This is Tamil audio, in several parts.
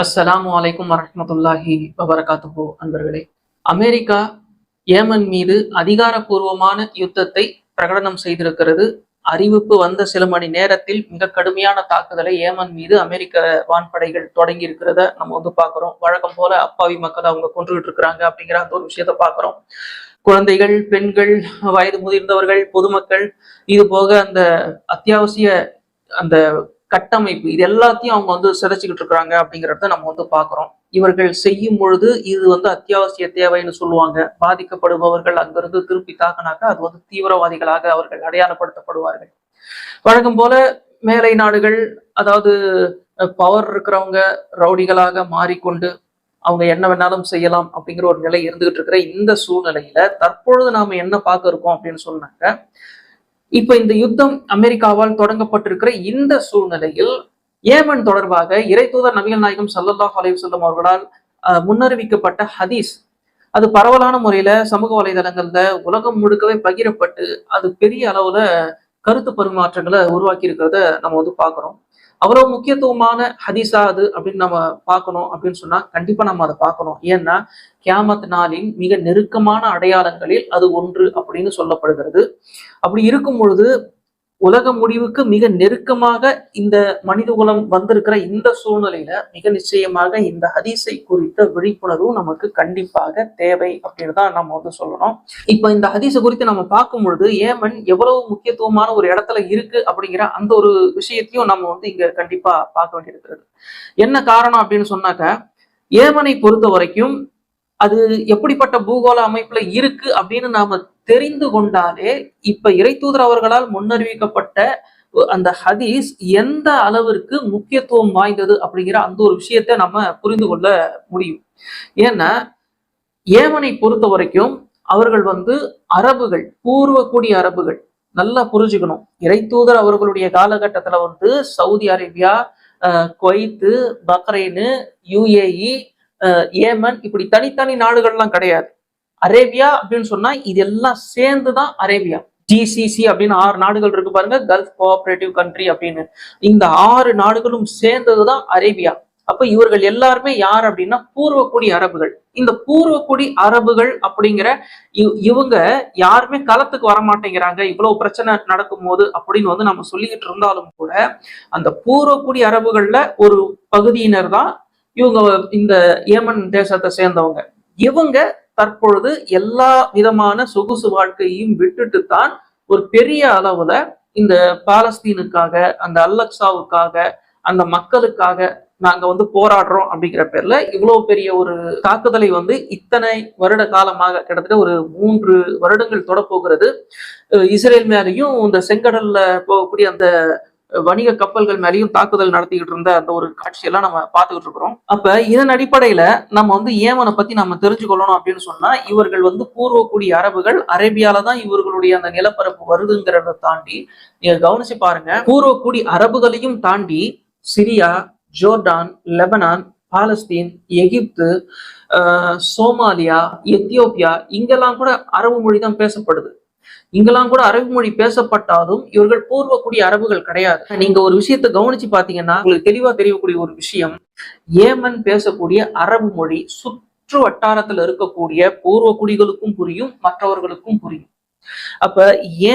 அஸ்ஸலாமு அலைக்கும் வரஹ்மத்துல்லாஹி வபரகாத்துஹு. அன்பர்களே, அமெரிக்கா ஏமன் மீது அதிகாரப்பூர்வமான யுத்தத்தை பிரகடனம் செய்திருக்கிறது. அறிவிப்பு வந்த சில மணி நேரத்தில் மிக கடுமையான தாக்குதலை ஏமன் மீது அமெரிக்க வான்படைகள் தொடங்கி இருக்கிறத நம்ம பாக்குறோம். வழக்கம் போல அப்பாவி மக்கள் அவங்க கொன்றுகிட்டு இருக்கிறாங்க அப்படிங்கிற அந்த ஒரு விஷயத்த பாக்குறோம். குழந்தைகள், பெண்கள், வயது முதிர்ந்தவர்கள், பொதுமக்கள், இது போக அந்த அத்தியாவசிய அந்த கட்டமைப்பு, இது எல்லாத்தையும் அவங்க சிதைச்சுக்கிட்டு இருக்கிறாங்க அப்படிங்கிறத நம்ம பாக்குறோம். இவர்கள் செய்யும் பொழுது இது அத்தியாவசிய தேவைன்னு சொல்லுவாங்க. பாதிக்கப்படுபவர்கள் அங்கிருந்து திருப்பி தாக்கினாக்கா அது தீவிரவாதிகளாக அவர்கள் அடையாளப்படுத்தப்படுவார்கள். வழக்கம் போல மேலை நாடுகள், அதாவது பவர் இருக்கிறவங்க ரவுடிகளாக மாறிக்கொண்டு அவங்க என்ன வேணாலும் செய்யலாம் அப்படிங்கிற ஒரு நிலை இருந்துகிட்டு இருக்கிற இந்த சூழ்நிலையில தற்பொழுது நாம என்ன பார்க்க இருக்கோம் அப்படின்னு சொன்னாங்க. இப்ப இந்த யுத்தம் அமெரிக்காவால் தொடங்கப்பட்டிருக்கிற இந்த சூழ்நிலையில் ஏமன் தொடர்பாக இறை தூதர் நபிகள் நாயகம் ஸல்லல்லாஹு அலைஹி வஸல்லம் அவர்களால் முன்னறிவிக்கப்பட்ட ஹதீஸ் அது பரவலான முறையில சமூக வலைதளங்கள்ல உலகம் முழுக்கவே பகிரப்பட்டு அது பெரிய அளவுல கருத்து பரிமாற்றங்களை உருவாக்கி இருக்கிறத நம்ம பாக்குறோம். அவ்வளவு முக்கியத்துவமான ஹதீஸா அது அப்படின்னு நம்ம பார்க்கணும் அப்படின்னு சொன்னா கண்டிப்பா நம்ம அதை பார்க்கணும். ஏன்னா கியாமத் நாளின் மிக நெருக்கமான அடையாளங்களில் அது ஒன்று அப்படின்னு சொல்லப்படுகிறது. அப்படி இருக்கும் பொழுது உலக முடிவுக்கு மிக நெருக்கமாக இந்த மனித குலம் வந்திருக்கிற இந்த சூழ்நிலையில மிக நிச்சயமாக இந்த ஹதீஸை குறித்த விழிப்புணர்வு நமக்கு கண்டிப்பாக தேவை அப்படின்னு தான் நம்ம சொல்லணும். இப்ப இந்த ஹதீஸை குறித்து நம்ம பார்க்கும் பொழுது ஏமன் எவ்வளவு முக்கியத்துவமான ஒரு இடத்துல இருக்கு அப்படிங்கிற அந்த ஒரு விஷயத்தையும் நம்ம இங்க கண்டிப்பா பார்க்க வேண்டியிருக்கிறது. என்ன காரணம் அப்படின்னு சொன்னாக்க, ஏமனை பொறுத்த வரைக்கும் அது எப்படிப்பட்ட பூகோள அமைப்புல இருக்கு அப்படின்னு நாம தெரிந்து கொண்டாலே இப்ப இறை தூதர் அவர்களால் முன்னறிவிக்கப்பட்ட அந்த ஹதீஸ் எந்த அளவிற்கு முக்கியத்துவம் வாய்ந்தது அப்படிங்கிற அந்த ஒரு விஷயத்தை நம்ம புரிந்து கொள்ள முடியும். ஏன்னா ஏமனை பொறுத்த வரைக்கும் அவர்கள் அரபுகள், பூர்வக்குடி அரபுகள். நல்லா புரிஞ்சுக்கணும். இறை தூதர் அவர்களுடைய காலகட்டத்துல Saudi Arabia, Kuwait, Bahrain, UAE, Yemen இப்படி தனித்தனி நாடுகள்லாம் கிடையாது. அரேபியா அப்படின்னு சொன்னா இதெல்லாம் சேர்ந்துதான் அரேபியா. ஜிசிசி அப்படின்னு 6 நாடுகள் இருக்கு பாருங்க, கல்ஃப் கோஆபரேட்டிவ் கண்ட்ரி அப்படின்னு. இந்த 6 நாடுகளும் சேர்ந்ததுதான் அரேபியா. அப்ப இவர்கள் எல்லாருமே யார் அப்படின்னா பூர்வக்குடி அரபுகள். இந்த பூர்வக்குடி அரபுகள் அப்படிங்கிற இவங்க யாருமே களத்துக்கு வரமாட்டேங்கிறாங்க இவ்வளவு பிரச்சனை நடக்கும் போது அப்படின்னு நம்ம சொல்லிக்கிட்டு இருந்தாலும் கூட அந்த பூர்வக்குடி அரபுகள்ல ஒரு பகுதியினர் தான் இவங்க இந்த ஏமன் தேசத்தை சேர்ந்தவங்க. இவங்க தற்பொழுது எல்லா விதமான சொகுசு வாழ்க்கையையும் விட்டுட்டு தான் ஒரு பெரிய அளவுல இந்த பாலஸ்தீனுக்காக, அந்த அல்லக்சாவுக்காக, அந்த மக்களுக்காக நாங்க போராடுறோம் அப்படிங்கிற பேர்ல இவ்வளவு பெரிய ஒரு தாக்குதலை இத்தனை வருட காலமாக, கிட்டத்தட்ட ஒரு 3 வருடங்கள் தொடப்போகிறது, இஸ்ரேல் மேலேயும் இந்த செங்கடல்ல போகக்கூடிய அந்த வணிக கப்பல்கள் மேலேயும் தாக்குதல் நடத்திக்கிட்டு இருந்த அந்த ஒரு காட்சியெல்லாம் நம்ம பார்த்துக்கிட்டு இருக்கிறோம். அப்ப இதன் அடிப்படையில நம்ம ஏமனை பத்தி நம்ம தெரிஞ்சுக்கொள்ளணும் அப்படின்னு சொன்னா இவர்கள் பூர்வக்குடி அரபுகள், அரேபியால தான் இவர்களுடைய அந்த நிலப்பரப்பு வருதுங்கிறத தாண்டி நீங்க கவனிச்சு பாருங்க, பூர்வக்குடி அரபுகளையும் தாண்டி சிரியா, ஜோர்டான், லெபனான், பாலஸ்தீன், எகிப்து, சோமாலியா, எத்தியோப்பியா இங்கெல்லாம் கூட அரபு மொழி தான் பேசப்படுது. இங்கெல்லாம் கூட அரபு மொழி பேசப்பட்டாலும் இவர்கள் பூர்வக்குடி அரபுகள் கிடையாது. நீங்க ஒரு விஷயத்தை கவனிச்சு பாத்தீங்கன்னா உங்களுக்கு தெளிவா தெரியக்கூடிய ஒரு விஷயம், ஏமன் பேசக்கூடிய அரபு மொழி சுற்று வட்டாரத்துல இருக்கக்கூடிய பூர்வக்குடிகளுக்கும் புரியும், மற்றவர்களுக்கும் புரியும். அப்ப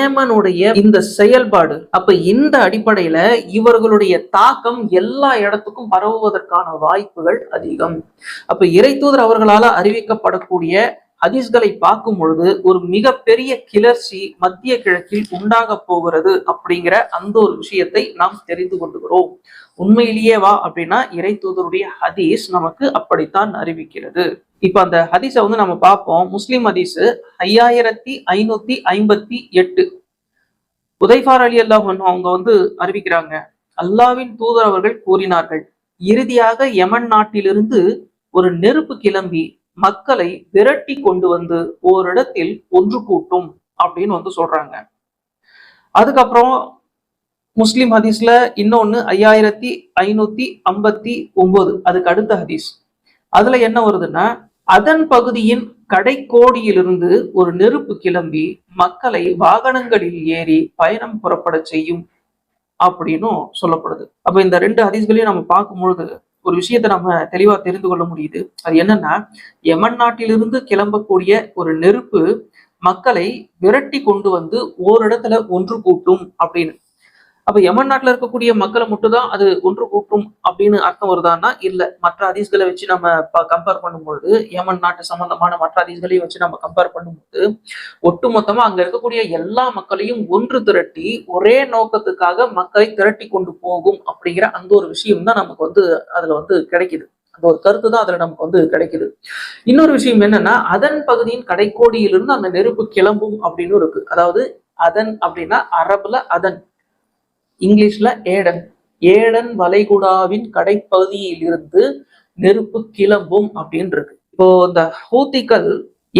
ஏமனுடைய இந்த செயல்பாடு, அப்ப இந்த அடிப்படையில இவர்களுடைய தாக்கம் எல்லா இடத்துக்கும் பரவுவதற்கான வாய்ப்புகள் அதிகம். அப்ப இறை தூதர் அவர்களால அறிவிக்கப்படக்கூடிய ஹதீஸ்களை பார்க்கும் பொழுது ஒரு மிகப்பெரிய கிளர்ச்சி மத்திய கிழக்கில் உண்டாக போகிறது அப்படிங்கிற அந்த ஒரு விஷயத்தை நாம் தெரிந்து கொள்கிறோம். உண்மையிலேயே வா அப்படின்னா இறை தூதருடைய ஹதீஸ் நமக்கு அப்படித்தான் அறிவிக்கிறது. இப்ப அந்த ஹதீஸை நம்ம பார்ப்போம். முஸ்லிம் ஹதீஸ் 5558. உதைஃபார் ரலியல்லாஹு அன்ஹு அவங்க அறிவிக்கிறாங்க, அல்லாஹ்வின் தூதர் அவர்கள் கூறினார்கள், இறுதியாக யமன் நாட்டிலிருந்து ஒரு நெருப்பு கிளம்பி மக்களை விரட்டி கொண்டு ஓரிடத்தில் ஒன்று கூட்டும் அப்படின்னு சொல்றாங்க. அதுக்கப்புறம் முஸ்லிம் ஹதீஸ்ல இன்னொன்னு 5559, அதுக்கு அடுத்த ஹதீஸ். அதுல என்ன வருதுன்னா, அதன் பகுதியின் கடைக்கோடியிலிருந்து ஒரு நெருப்பு கிளம்பி மக்களை வாகனங்களில் ஏறி பயணம் புறப்பட செய்யும் அப்படின்னு சொல்லப்படுது. அப்ப இந்த 2 ஹதீஸ்களையும் நம்ம பார்க்கும் பொழுது ஒரு விஷயத்தை நம்ம தெளிவா தெரிந்து கொள்ள முடியுது. அது என்னன்னா, யமன் நாட்டிலிருந்து கிளம்பக்கூடிய ஒரு நெருப்பு மக்களை விரட்டி கொண்டு வந்து ஓரிடத்துல ஒன்று கூட்டும் அப்படின்னு. அப்ப யமன் நாட்டுல இருக்கக்கூடிய மக்களை மட்டும் தான் அது ஒன்று கூட்டும் அப்படின்னு அர்த்தம் வருதான்னா இல்ல. மற்ற ஹதீஸ்களை வச்சு நம்ம கம்பேர் பண்ணும்பொழுது, யமன் நாட்டு சம்பந்தமான மற்ற ஹதீஸ்களையும் வச்சு நம்ம கம்பேர் பண்ணும்போது, ஒட்டுமொத்தமா அங்க இருக்கக்கூடிய எல்லா மக்களையும் ஒன்று திரட்டி ஒரே நோக்கத்துக்காக மக்களை திரட்டி கொண்டு போகும் அப்படிங்கிற அந்த ஒரு விஷயம் தான் நமக்கு வந்து அதுல வந்து கிடைக்குது. அந்த ஒரு கருத்து தான் அதுல நமக்கு வந்து கிடைக்குது. இன்னொரு விஷயம் என்னன்னா, அதன் பகுதியின் கடைக்கோடியிலிருந்து அந்த நெருப்பு கிளம்பும் அப்படின்னு இருக்கு. அதாவது அதன் அப்படின்னா அரபுல அதன், இங்கிலீஷ்ல ஏடன். ஏடன் வளைகுடாவின் கடைப்பகுதியில் இருந்து நெருப்பு கிளம்பும் அப்படின்னு இருக்கு. இப்போ இந்த ஹூத்திகள்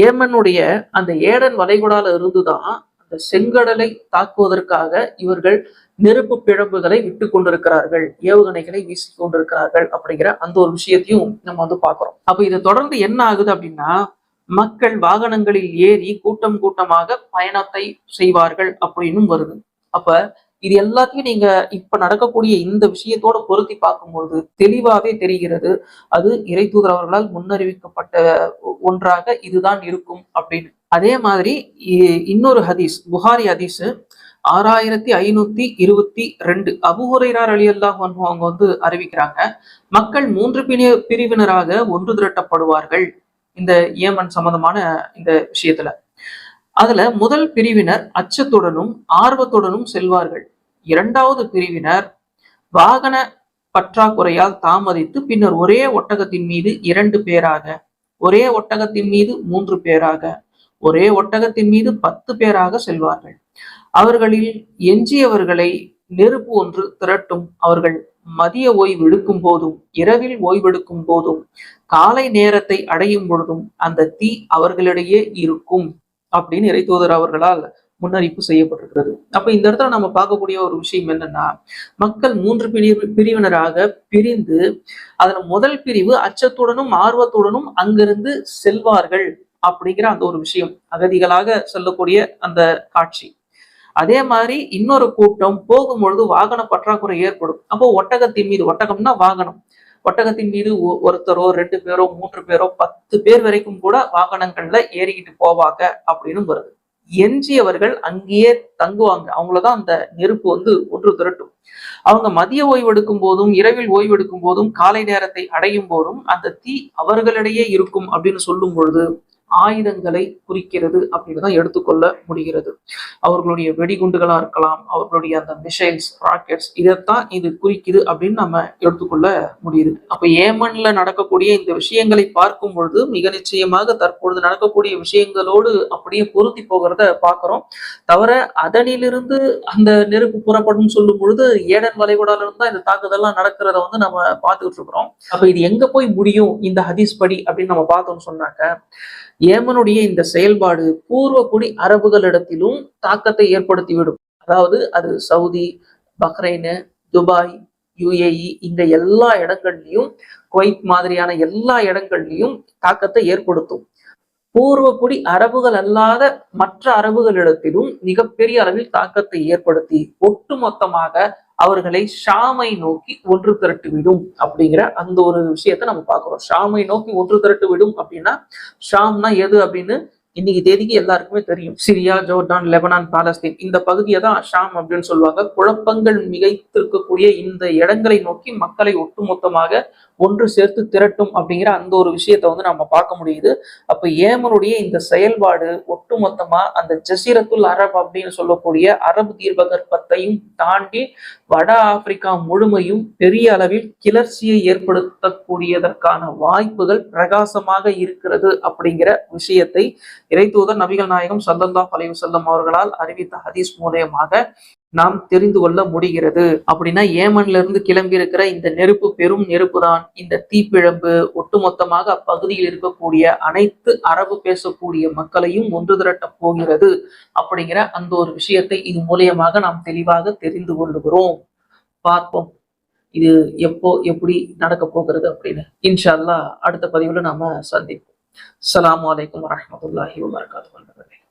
ஏமனுடைய அந்த ஏடன் வளைகுடால இருந்துதான் அந்த செங்கடலை தாக்குவதற்காக இவர்கள் நெருப்பு பிழம்புகளை விட்டு கொண்டிருக்கிறார்கள், ஏவுகணைகளை வீசி கொண்டிருக்கிறார்கள் அப்படிங்கிற அந்த ஒரு விஷயத்தையும் நம்ம வந்து பாக்குறோம். அப்ப இது தொடர்ந்து என்ன ஆகுது அப்படின்னா, மக்கள் வாகனங்களில் ஏறி கூட்டம் கூட்டமாக பயணத்தை செய்வார்கள் அப்படின்னு வருது. அப்ப இது எல்லாத்தையும் நீங்க இப்ப நடக்கக்கூடிய இந்த விஷயத்தோட பொருத்தி பார்க்கும்போது தெளிவாவே தெரிகிறது, அது இறை தூதர் அவர்களால் முன்னறிவிக்கப்பட்ட ஒன்றாக இதுதான் இருக்கும் அப்படின்னு. அதே மாதிரி இன்னொரு ஹதீஸ், புகாரி ஹதீஸ் 6522, அபூ ஹுரைரா ரலியல்லாஹு அன்ஹு அவங்க வந்து அறிவிக்கிறாங்க, மக்கள் 3 பிரிவினராக ஒன்று திரட்டப்படுவார்கள் இந்த ஏமன் சம்பந்தமான இந்த விஷயத்துல. அதுல முதல் பிரிவினர் அச்சத்துடனும் ஆர்வத்துடனும் செல்வார்கள். இரண்டாவது பிரிவினர் வாகன பற்றாக்குறையால் தாமதித்து பின்னர் ஒரே ஒட்டகத்தின் மீது 2 பேராக, ஒரே ஒட்டகத்தின் மீது 3 பேராக, ஒரே ஒட்டகத்தின் மீது 10 பேராக செல்வார்கள். அவர்களில் எஞ்சியவர்களை நெருப்பு ஒன்று திரட்டும். அவர்கள் மதிய ஓய்வு எடுக்கும் போதும் இரவில் ஓய்வெடுக்கும் போதும் காலை நேரத்தை அடையும் பொழுதும் அந்த தீ அவர்களிடையே இருக்கும் அப்படின்னு இறை தூதர் அவர்களால் முன்னறிவிப்பு செய்யப்பட்டிருக்கிறது. அப்ப இந்த இடத்துல நம்ம பார்க்கக்கூடிய ஒரு விஷயம் என்னன்னா, மக்கள் 3 பிரிவினராக பிரிந்து அதுல முதல் பிரிவு அச்சத்துடனும் ஆர்வத்துடனும் அங்கிருந்து செல்வார்கள் அப்படிங்கிற அந்த ஒரு விஷயம், அகதிகளாக செல்லக்கூடிய அந்த காட்சி. அதே மாதிரி இன்னொரு கூட்டம் போகும்பொழுது வாகன பற்றாக்குறை ஏற்படும். அப்போ ஒட்டகத்தின் மீது, ஒட்டகம்னா வாகனம், ஒட்டகத்தின் மீது ஒருத்தரோ 2 பேரோ 3 பேரோ 10 பேர் வரைக்கும் கூட வாகனங்கள்ல ஏறிக்கிட்டு போவாங்க அப்படின்னு வருது. எஞ்சியவர்கள் அங்கேயே தங்குவாங்க. அவங்களதான் அந்த நெருப்பு வந்து ஒன்று திரட்டும். அவங்க மதிய ஓய்வெடுக்கும் போதும் இரவில் ஓய்வெடுக்கும் போதும் காலை நேரத்தை அடையும் போதும் அந்த தீ அவர்களிடையே இருக்கும் அப்படின்னு சொல்லும் பொழுது ஆயுதங்களை குறிக்கிறது அப்படின்னு தான் எடுத்துக்கொள்ள முடிகிறது. அவர்களுடைய வெடிகுண்டுகளா இருக்கலாம், அவர்களுடைய அந்த மிசைல்ஸ், ராக்கெட்ஸ், இதைத்தான் இது குறிக்குது அப்படின்னு நம்ம எடுத்துக்கொள்ள முடியுது. அப்ப ஏமன்ல நடக்கக்கூடிய இந்த விஷயங்களை பார்க்கும் பொழுது மிக நிச்சயமாக தற்பொழுது நடக்கக்கூடிய விஷயங்களோடு அப்படியே பொருத்தி போகிறத பார்க்கிறோம். தவிர அதனிலிருந்து அந்த நெருப்பு புறப்படும் சொல்லும் பொழுது ஏடன் வளைகுடால இருந்து தான் இந்த தாக்குதல்லாம் நடக்கிறத வந்து நம்ம பார்த்துக்கிட்டு இருக்கிறோம். அப்ப இது எங்க போய் முடியும் இந்த ஹதீஸ் படி அப்படின்னு நம்ம பார்த்தோம்னு சொன்னாக்க, ஏமனுடைய இந்த செயல்பாடு பூர்வகுடி அரபுகளிடத்திலும் தாக்கத்தை ஏற்படுத்திவிடும். அதாவது அது சவுதி, பஹ்ரைனு, துபாய், யுஏஇ, இந்த எல்லா இடங்கள்லயும், குவைத் மாதிரியான எல்லா இடங்கள்லயும் தாக்கத்தை ஏற்படுத்தும். பூர்வகுடி அரபுகள் அல்லாத மற்ற அரபுகளிடத்திலும் மிகப்பெரிய அளவில் தாக்கத்தை ஏற்படுத்தி ஒட்டுமொத்தமாக அவர்களை ஷாமை நோக்கி ஒன்று திரட்டு விடும் அப்படிங்கிற அந்த ஒரு விஷயத்த நம்ம பார்க்கிறோம். ஷாமை நோக்கி ஒன்று திரட்டு விடும் அப்படின்னா, ஷாம்னா எது அப்படின்னு இன்னைக்கு தேதிக்கு எல்லாருக்குமே தெரியும். சிரியா, ஜோர்டான், லெபனான், பாலஸ்தீன், இந்த பகுதியை தான் ஷாம் அப்படின்னு சொல்லுவாங்க. குழப்பங்கள் மிகைத்திருக்கக்கூடிய இந்த இடங்களை நோக்கி மக்களை ஒட்டுமொத்தமாக ஒன்று சேர்த்து திரட்டும் அப்படிங்கிற அந்த ஒரு விஷயத்த வந்து நம்ம பார்க்க முடியுது. அப்ப ஏமனுடைய இந்த செயல்பாடு ஒட்டுமொத்தமா அந்த ஜசீரத்துல் அரப் அப்படின்னு சொல்லக்கூடிய அரபு தீபகற்பத்தையும் தாண்டி வட ஆப்பிரிக்கா முழுமையும் பெரிய அளவில் கிளர்ச்சியை ஏற்படுத்தக்கூடியதற்கான வாய்ப்புகள் பிரகாசமாக இருக்கிறது அப்படிங்கிற விஷயத்தை இறைத்தூதர் நபிகள் நாயகம் ஸல்லல்லாஹு அலைஹி வஸல்லம் அவர்களால் அறிவித்த ஹதீஸ் மூலமாக நாம் தெரிந்து கொள்ள முடிகிறது. அப்படின்னா ஏமன்ல இருந்து கிளம்பி இருக்கிற இந்த நெருப்பு பெரும் நெருப்பு தான் இந்த தீப்பிழம்பு ஒட்டுமொத்தமாக அப்பகுதியில் இருக்கக்கூடிய அனைத்து அரபு பேசக்கூடிய மக்களையும் ஒன்று திரட்ட போகிறது அப்படிங்கிற அந்த ஒரு விஷயத்தை இது மூலியமாக நாம் தெளிவாக தெரிந்து கொள்ளுகிறோம். பார்ப்போம் இது எப்போ எப்படி நடக்க போகிறது அப்படின்னு. இன்ஷா அல்லாஹ் அடுத்த பதிவுல நாம சந்திப்போம். அஸ்ஸலாமு அலைக்கும் வரஹ்மத்துல்லாஹி வபரகாத்துஹு.